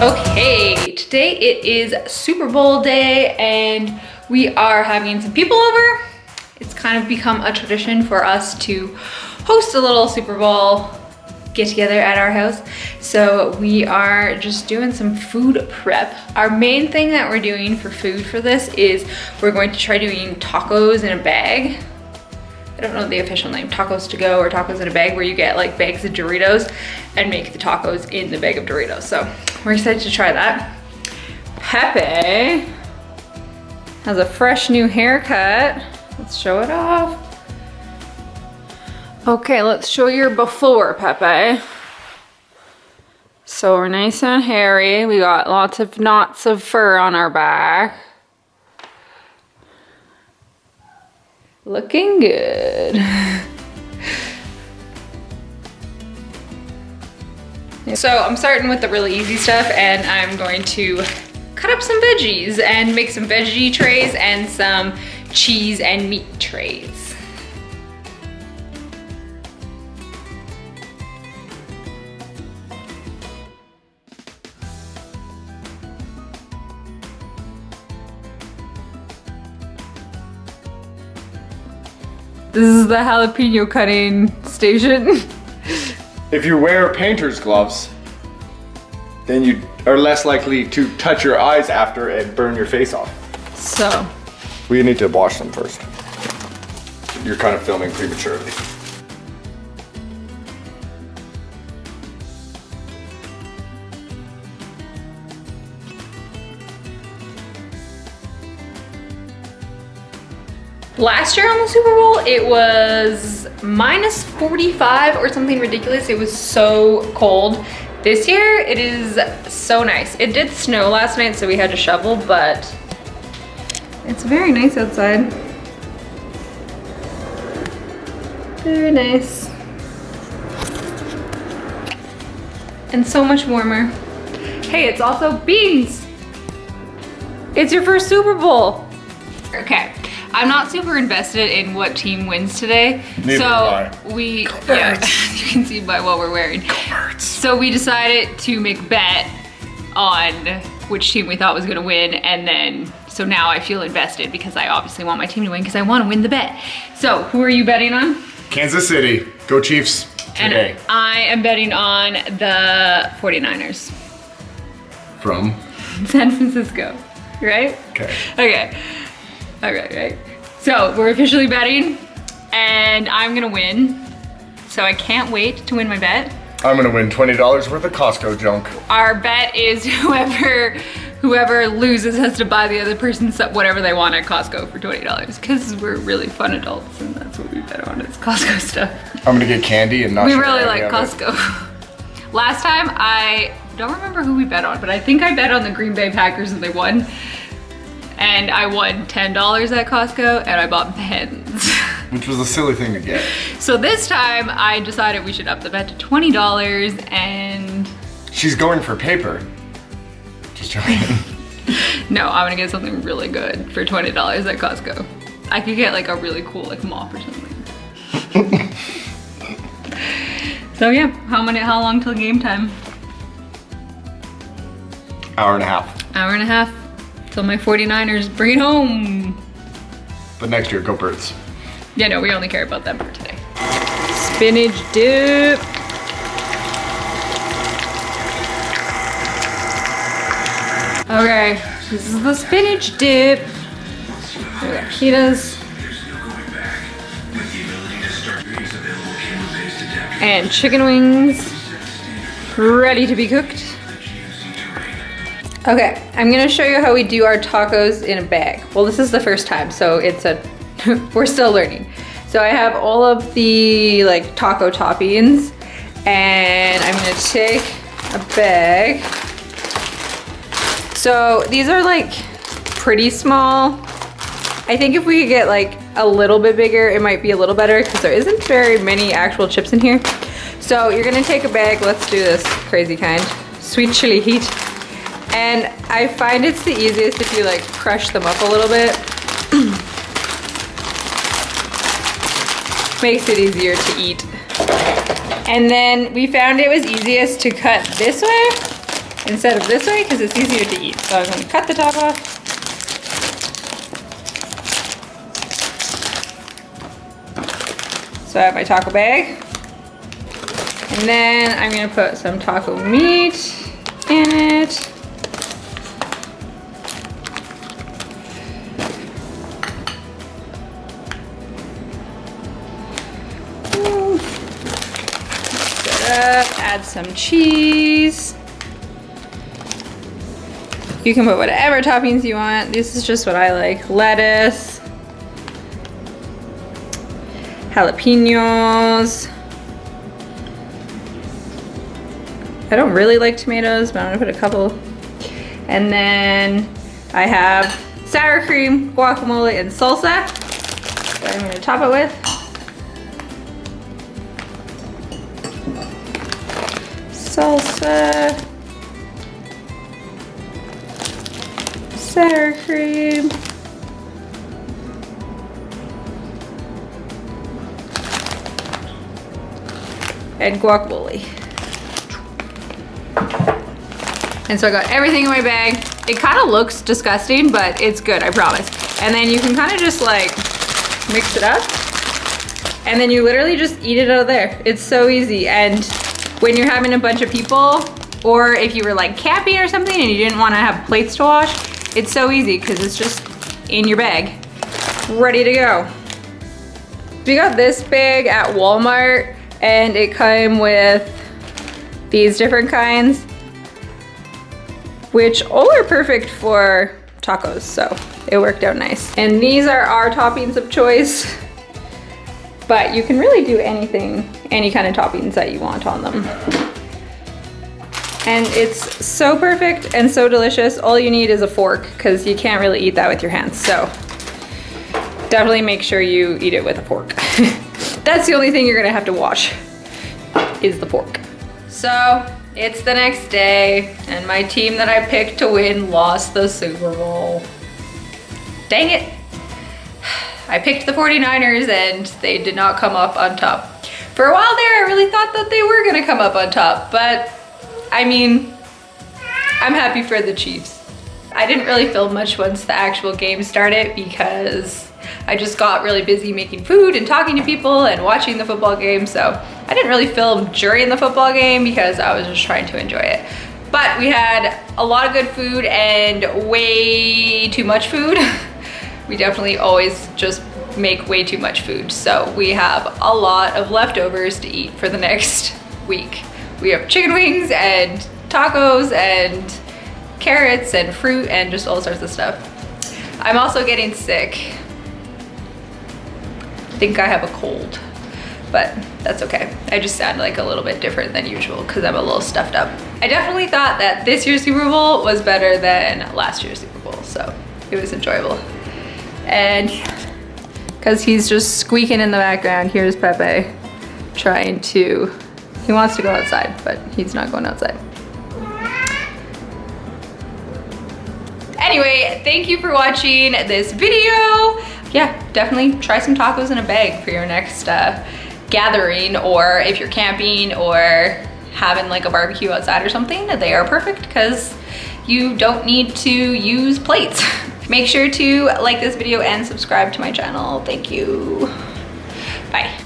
Okay, today it is Super Bowl day and we are having some people over. It's kind of become a tradition for us to host a little Super Bowl get together at our house. So we are just doing some food prep. Our main thing that we're doing for food for this is we're going to try doing tacos in a bag. I don't know the official name, tacos to go or tacos in a bag, where you get like bags of Doritos and make the tacos in the bag of Doritos. So we're excited to try that. Pepe has a fresh new haircut. Let's show it off. Okay, let's show your before, Pepe. So we're nice and hairy. We got lots of knots of fur on our back. Looking good. So I'm starting with the really easy stuff and I'm going to cut up some veggies and make some veggie trays and some cheese and meat trays. This is the jalapeno cutting station. If you wear painter's gloves, then you are less likely to touch your eyes after and burn your face off. So. We need to wash them first. You're kind of filming prematurely. Last year on the Super Bowl, it was minus 45 or something ridiculous. It was so cold. This year, it is so nice. It did snow last night, so we had to shovel, but it's very nice outside. Very nice. And so much warmer. Hey, it's also beans. It's your first Super Bowl. Okay. I'm not super invested in what team wins today. Neither am I. Yeah, you can see by what we're wearing. So we decided to make a bet on which team we thought was gonna win, and then, so now I feel invested because I obviously want my team to win because I want to win the bet. So who are you betting on? Kansas City, go Chiefs today. And I am betting on the 49ers. From? San Francisco, right? Okay. Okay. Okay, right. So we're officially betting and I'm gonna win. So I can't wait to win my bet. I'm gonna win $20 worth of Costco junk. Our bet is whoever loses has to buy the other person whatever they want at Costco for $20 because we're really fun adults and that's what we bet on, is Costco stuff. I'm gonna get candy and not We share really any like of Costco. Last time, I don't remember who we bet on, but I think I bet on the Green Bay Packers and they won. And I won $10 at Costco and I bought pens. Which was a silly thing to get. So this time I decided we should up the bet to $20 and... She's going for paper. Just joking. No, I'm gonna get something really good for $20 at Costco. I could get like a really cool like mop or something. So yeah, how long till game time? Hour and a half. Hour and a half. So my 49ers bring it home. But next year, go Birds. Yeah, no, we only care about them for today. Spinach dip. Okay, this is the spinach dip. We got pitas. And chicken wings. Ready to be cooked. Okay, I'm gonna show you how we do our tacos in a bag. Well, this is the first time, so we're still learning. So I have all of the like taco toppings and I'm gonna take a bag. So these are like pretty small. I think if we could get like a little bit bigger, it might be a little better because there isn't very many actual chips in here. So you're gonna take a bag, let's do this crazy kind, sweet chili heat. And I find it's the easiest if you like crush them up a little bit. Makes it easier to eat. And then we found it was easiest to cut this way instead of this way because it's easier to eat. So I'm gonna cut the top off. So I have my taco bag. And then I'm gonna put some taco meat in it. Add some cheese. You can put whatever toppings you want. This is just what I like. Lettuce, jalapenos. I don't really like tomatoes, but I'm gonna put a couple. And then I have sour cream, guacamole, and salsa that I'm gonna top it with. Salsa, sour cream, and guacamole. And so I got everything in my bag. It kind of looks disgusting, but it's good, I promise. And then you can kind of just like mix it up, and then you literally just eat it out of there. It's so easy. And when you're having a bunch of people, or if you were like camping or something and you didn't want to have plates to wash, it's so easy because it's just in your bag, ready to go. We got this bag at Walmart and it came with these different kinds, which all are perfect for tacos, so it worked out nice. And these are our toppings of choice, but you can really do anything, any kind of toppings that you want on them. And it's so perfect and so delicious. All you need is a fork because you can't really eat that with your hands. So definitely make sure you eat it with a fork. That's the only thing you're gonna have to wash is the fork. So it's the next day and my team that I picked to win lost the Super Bowl. Dang it. I picked the 49ers and they did not come up on top. For a while there, I really thought that they were gonna come up on top, but I mean, I'm happy for the Chiefs. I didn't really film much once the actual game started because I just got really busy making food and talking to people and watching the football game, so I didn't really film during the football game because I was just trying to enjoy it. But we had a lot of good food and way too much food. We definitely always just make way too much food. So we have a lot of leftovers to eat for the next week. We have chicken wings and tacos and carrots and fruit and just all sorts of stuff. I'm also getting sick. I think I have a cold, but that's okay. I just sound like a little bit different than usual because I'm a little stuffed up. I definitely thought that this year's Super Bowl was better than last year's Super Bowl, so it was enjoyable. And because he's just squeaking in the background, here's Pepe trying to, he wants to go outside, but he's not going outside. Anyway, thank you for watching this video. Yeah, definitely try some tacos in a bag for your next gathering, or if you're camping or having like a barbecue outside or something. They are perfect because you don't need to use plates. Make sure to like this video and subscribe to my channel. Thank you. Bye.